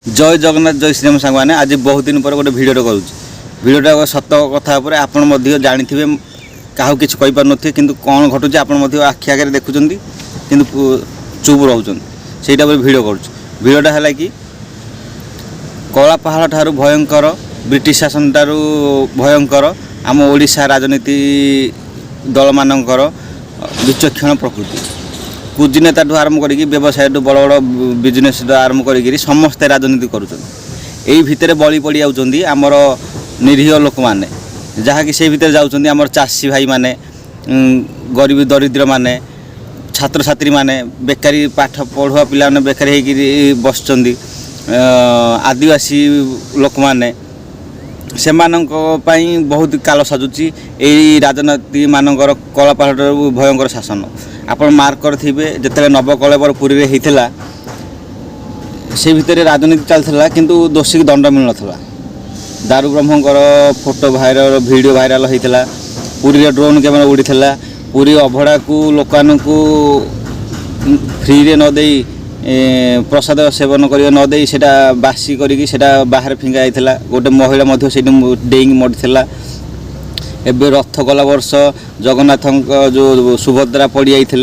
जय जगन्नाथ जय श्रीराम सांग मैंने आज बहुत दिन पर गोटे भिडियो करुँ भिडियोटा सत कथा आपड़ जानी क्या किसी कहीपर नी कि कौन घटुचे आप आखि आगे देखुं कि चुप रोच से भिडियो करुँटा है कि कला पहाड़ ठारू भयंकर ब्रिटिश शासन ठारू भयंकर आम ओडिशा राजनीति दल मानकर विचक्षण प्रकृति कुजिनेता ठू आरंभ करी व्यवसाय बड़ बड़ बिजनेस आरंभ करी समस्ते राजनीति करुँच भितर बलि पड़ जामर निरीह लोक मैंने जहाँकि से भितर जामर चाषी भाई माने गरीब दरिद्र माने छात्र छात्री माने बेकारी पाठ पढ़ुआ पिला बेकारी हो बस आदिवासी लोक मैंने से बहुत काल साजुची यही राजनीति मानकर कला पहाड़ भयंकर शासन आपण मार्क करेंगे जिते नवकलेवर पुरी होता से भितर राजनीति चलता किंतु दोषी की दंड मिल ना दारू ब्रह्मकर फोटो भाइराल वीडियो भाइराल होता पुरी ड्रोन कैमेरा उड़ीला पुरी अभड़ा को लोक फ्री रे न दे प्रसाद सेवन कर नदे से बासी करा बाहर फिंगा जाता गोटे महिला डेईं मरीला एबे रथ गला वर्ष जगन्नाथ जो सुभद्रा पड़ी जाते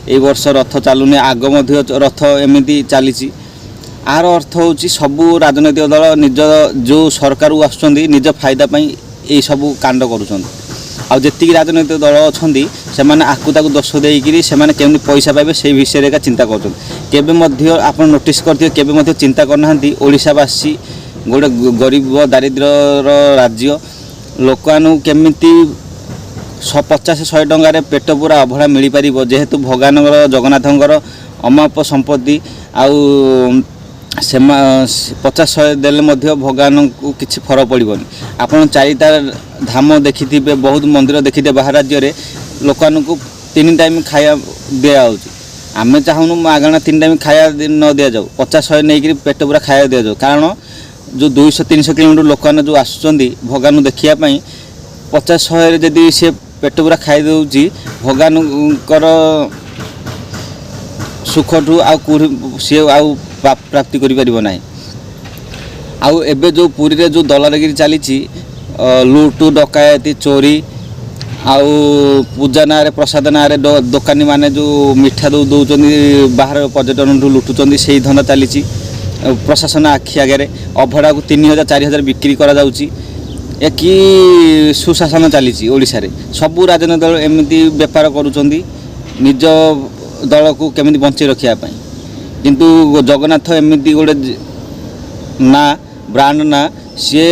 ये वर्ष रथ चलुनी आग रथ एमती चली आर अर्थ हूँ सबू राजनैतिक दल निज जो सरकार आसुँच निज फायदा ये सब कांड करुँच राजनैतिक दल अच्छा से आकु दोष देकर से केमी पैसा पाइबे से विषय का चिंता कर आप नोटिस करते चिंता करना ओडिशावासी गोटे गरीब दारिद्र्यर राज्य लोक केमिति 50-100 टंकार पेट पूरा अभड़ा मिल पार जेहेतु भगवान जगन्नाथर अमाप संपत्ति आउ से 50-100 देले भगवान को किसी फरक पड़ोनी आप चारिटा धाम देखी थे बहुत मंदिर देखी थे बाहर राज्य में लोक 3 टाइम खाया दिया आम चाहूँ मागणा 3 टाइम खाया न दि जाऊ 50-100 नहीं पेट पूरा खाया दि जाऊ कारण जो 200-300 किलोमीटर लोक जो आसुँच भगवान देखापी 50-100 जदि सी पेट पूरा खाई दूसरी भगवानकर सुख ठू सी आउ प्राप्ति करना आउ एबे जो पुरी रे जो दलालगिरी चली लुट डकायती चोरी आउ पूजा ना प्रसाद ना दोकानी माने जो मिठा दौरान बाहर पर्यटन लुटुंट से धंदा चली प्रशासन आखि आगे अभड़ा को 3000-4000 बिक्री करा कि सुशासन चली ओडिशा रे सबू राजनीतिक दल एमती बेपार करुँच निज दल को केमी बंचे रखापी किंतु जगन्नाथ एमती गोटे ना ब्रांड ना सी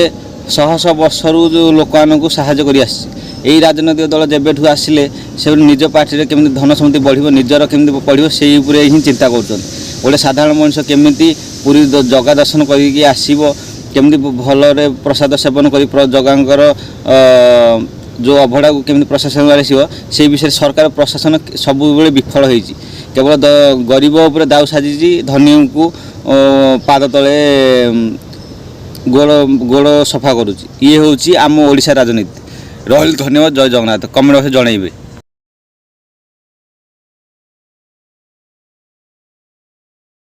100 वर्षर जो लोक मानू साहाय्य कर यही राजनैतिक दल जेबेठू आसिले से निज पार्टी में केमी धन सम्पत्ति बढ़ो निजर केमी बढ़ो से ही चिंता कर गोटे साधारण मनुष्य केमी पूरी जगह दर्शन करके आसब केमी भल प्रसाद सेवन कर जगांकर जो अभड़ा को केमी प्रशासन आसो से विषय सरकार प्रशासन सब विफल होती केवल गरीब उपर दाउ साजी धनी को पाद तले गोड़ सफा करुच्ची ये हूँ आम ओडिशा राजनीति रही। धन्यवाद। जय जगन्नाथ। कमेंट बक्स जनइबे।